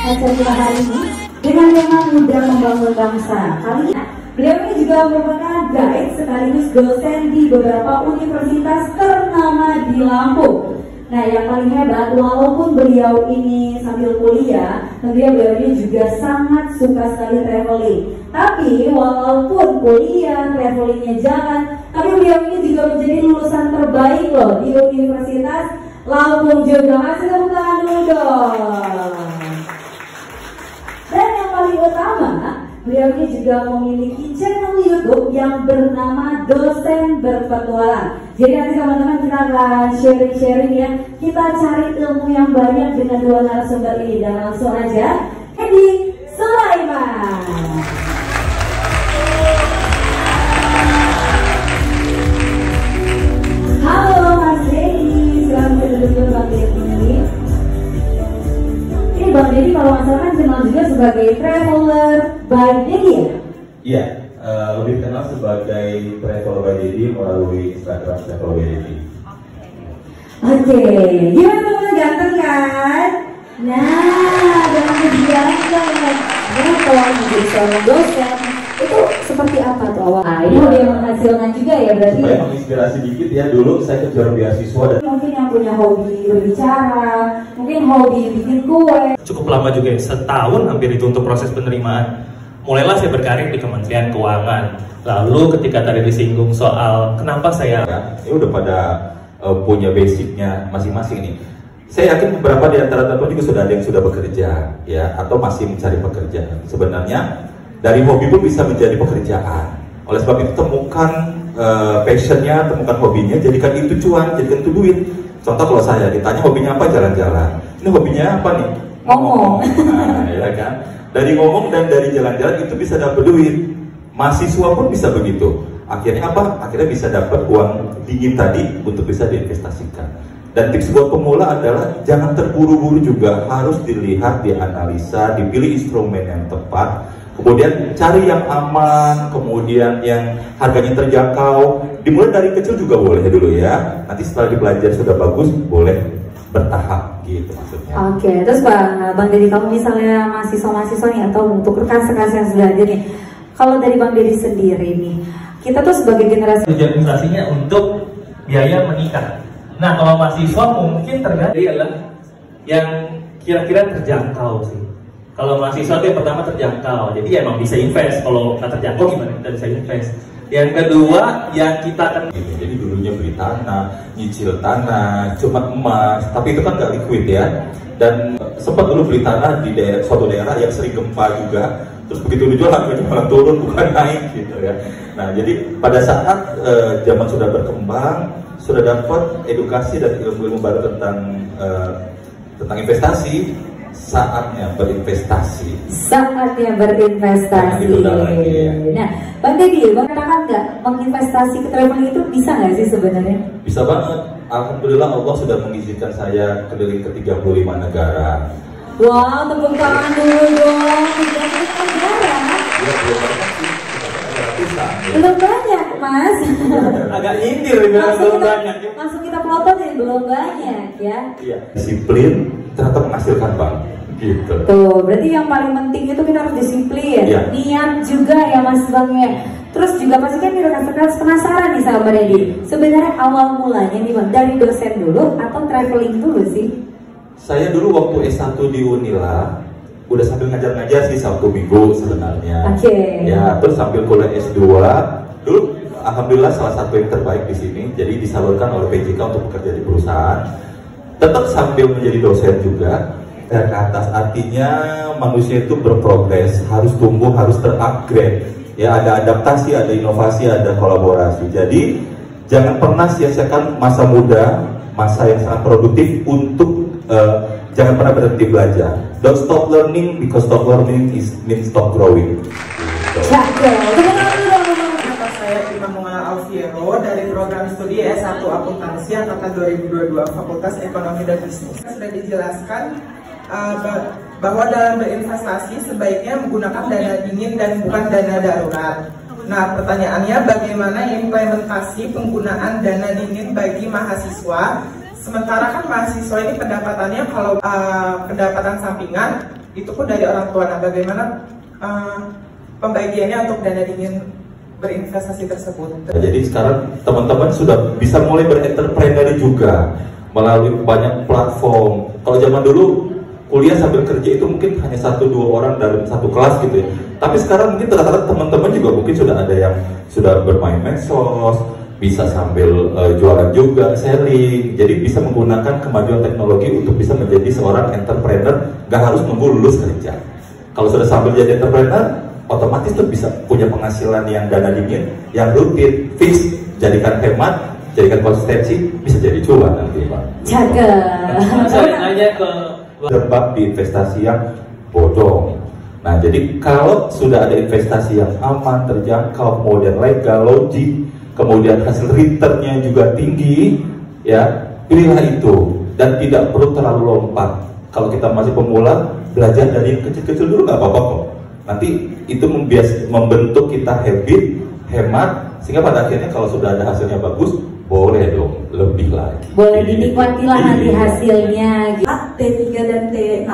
acara kita hari ini dengan tema Muda Membangun Bangsa. Kali ini beliau ini juga merupakan guide sekaligus dosen di beberapa universitas ternama di Lampung. Nah, yang paling hebat, walaupun beliau ini sambil kuliah, tentunya beliau ini juga sangat suka sekali traveling. Tapi walaupun kuliah, travelingnya jalan, tapi beliau ini juga menjadi lulusan terbaik loh di Universitas Lampung juga. Kasih tepuk tangan dulu dong. Dan yang paling utama, beliau ini juga memiliki channel YouTube yang bernama Dosen Berpetualang. Jadi nanti teman-teman kita akan sharing-sharing ya. Kita cari ilmu yang banyak dengan dua narasumber ini. Dan langsung aja, Edi Sulaiman. Halo Mas Edi, selamat duduk Bang Dedi. Ini Bang Dedi kalau nggak salah kan kenal juga sebagai traveler by Dedi ya? Iya, lebih kenal sebagai traveler by Dedi melalui Instagram traveler by Dedi. Oke, gimana teman-teman, ganteng kan? Nah, dengan kegiatan travel menjadi seorang dosen itu seperti apa tuh awal? Nah, ini udah menghasilkan juga ya berarti? Supaya menginspirasi dikit ya, dulu saya kejar beasiswa dan mungkin yang punya hobi berbicara, mungkin hobi bikin kue. Cukup lama juga, setahun hampir itu untuk proses penerimaan. Mulailah saya berkarir di Kementerian Keuangan. Lalu ketika tadi disinggung soal kenapa saya ini udah pada punya basicnya masing-masing nih. Saya yakin beberapa di antara teman juga sudah ada yang sudah bekerja ya, atau masih mencari pekerjaan. Sebenarnya dari hobi pun bisa menjadi pekerjaan. Oleh sebab itu temukan passionnya, temukan hobinya, jadikan itu cuan, jadikan itu duit. Contoh kalau saya ditanya hobinya apa, jalan-jalan. Ini hobinya apa nih? Ngomong. Nah, ya kan? Dari ngomong dan dari jalan-jalan itu bisa dapat duit. Mahasiswa pun bisa begitu. Akhirnya apa? Akhirnya bisa dapat uang dingin tadi untuk bisa diinvestasikan. Dan tips buat pemula adalah jangan terburu-buru juga, harus dilihat, dianalisa, dipilih instrumen yang tepat. Kemudian cari yang aman, kemudian yang harganya terjangkau. Dimulai dari kecil juga boleh dulu ya. Nanti setelah dipelajari sudah bagus, boleh bertahap gitu maksudnya. Oke, terus Bang Dedi, kalau misalnya mahasiswa-mahasiswa nih atau untuk rekan-rekan yang sudah ada nih, kalau dari Bang Dedi sendiri nih, kita tuh sebagai generasi tujuan inflasinya untuk biaya menikah. Nah, kalau mahasiswa mungkin tergantung adalah yang kira-kira terjangkau sih. Kalau mahasiswa itu yang pertama terjangkau, jadi ya emang bisa invest. Kalau nggak terjangkau gimana kita bisa invest? Yang kedua, yang kita akan jadi dulunya beli tanah, nyicil tanah, cuma emas, tapi itu kan nggak liquid ya. Dan sempat dulu beli tanah di suatu daerah yang sering gempa juga. Terus begitu dijual harganya malah turun bukan naik gitu ya. Nah jadi pada saat zaman sudah berkembang, sudah dapat edukasi dan ilmu-ilmu baru tentang investasi, saatnya berinvestasi. Saatnya berinvestasi. Nah, Bang Dedi, Bang katakan nggak menginvestasi ke traveling itu bisa nggak sih sebenarnya? Bisa banget. Alhamdulillah Allah sudah mengizinkan saya keliling ke 35 negara. Wow, tepuk tangan dulu dong. 35 negara. Ya, belum banyak sih. Belum banyak, Mas. agak nyindir belum banyak. Langsung kita pelotot ya, belum banyak ya. Iya. Disiplin ternyata menghasilkan Bang. Gitu. Tuh, berarti yang paling penting itu kita harus disiplin, ya. Niat juga ya Mas Bang ya. Terus juga pasti kan penasaran nih sama Bang Dedi. Sebenarnya awal mulanya nih Bang, dari dosen dulu atau traveling dulu sih? Saya dulu waktu S1 di Unila udah sambil ngajar-ngajar sih Sabtu Minggu sebenarnya. Oke. Ya, terus sambil kuliah S2 dulu alhamdulillah salah satu yang terbaik di sini. Jadi disalurkan oleh PJK untuk bekerja di perusahaan. Tetap sambil menjadi dosen juga. Dan ke atas artinya manusia itu berprogres, harus tumbuh, harus terupgrade. Ya, ada adaptasi, ada inovasi, ada kolaborasi. Jadi jangan pernah sia-siakan masa muda, masa yang sangat produktif untuk jangan pernah berhenti belajar. Don't stop learning because stop learning means stop growing. Nama saya Imam Muhammad Alfiero dari program studi S1 Akuntansi angkatan 2022 Fakultas Ekonomi dan Bisnis. Sudah dijelaskan bahwa dalam berinvestasi sebaiknya menggunakan dana dingin dan bukan dana darurat. Nah, pertanyaannya bagaimana implementasi penggunaan dana dingin bagi mahasiswa? Sementara kan mahasiswa ini pendapatannya kalau pendapatan sampingan itu pun dari orang tua. Nah, bagaimana pembagiannya untuk dana dingin berinvestasi tersebut? Jadi sekarang teman-teman sudah bisa mulai berentrepreneur juga melalui banyak platform. Kalau zaman dulu kuliah sambil kerja itu mungkin hanya 1-2 orang dalam satu kelas gitu ya. Tapi sekarang mungkin rata-rata teman-teman juga mungkin sudah ada yang sudah bermain medsos, bisa sambil jualan juga, selling. Jadi bisa menggunakan kemajuan teknologi untuk bisa menjadi seorang entrepreneur, gak harus nunggu lulus kerja. Kalau sudah sambil jadi entrepreneur, otomatis tuh bisa punya penghasilan yang dana dingin, yang rutin, fix, jadikan hemat, jadikan konsistensi, bisa jadi cuan nanti Pak. Jaga. Saya nanya ke Terjebak di investasi yang bodong. Nah, jadi kalau sudah ada investasi yang aman, terjangkau, kemudian legal, logik, kemudian hasil returnnya juga tinggi, ya pilihlah itu dan tidak perlu terlalu lompat. Kalau kita masih pemula, belajar dari yang kecil-kecil dulu nggak apa-apa kok. Nanti itu membentuk kita habit, hemat, sehingga pada akhirnya kalau sudah ada hasilnya bagus, boleh dong lebih lagi. Boleh dinikmatilah nanti hasilnya. T3 dan T6.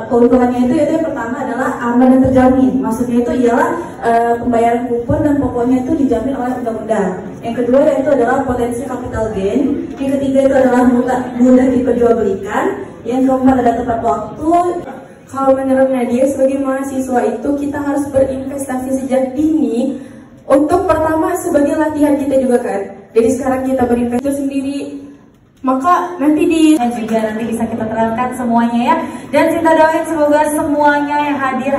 Keuntungannya itu yaitu yang pertama adalah aman dan terjamin. Maksudnya itu ialah pembayaran kupon dan pokoknya itu dijamin oleh undang-undang. Yang kedua yaitu adalah potensi capital gain. Yang ketiga itu adalah mudah diperjualbelikan. Yang keempat adalah tepat waktu. Kalau menurut Nadia sebagai mahasiswa itu kita harus berinvestasi sejak dini. Untuk pertama sebagai latihan kita juga kan. Jadi sekarang kita berinvestasi sendiri, maka nanti juga nanti bisa kita terangkan semuanya ya. Dan kita doain semoga semuanya yang hadir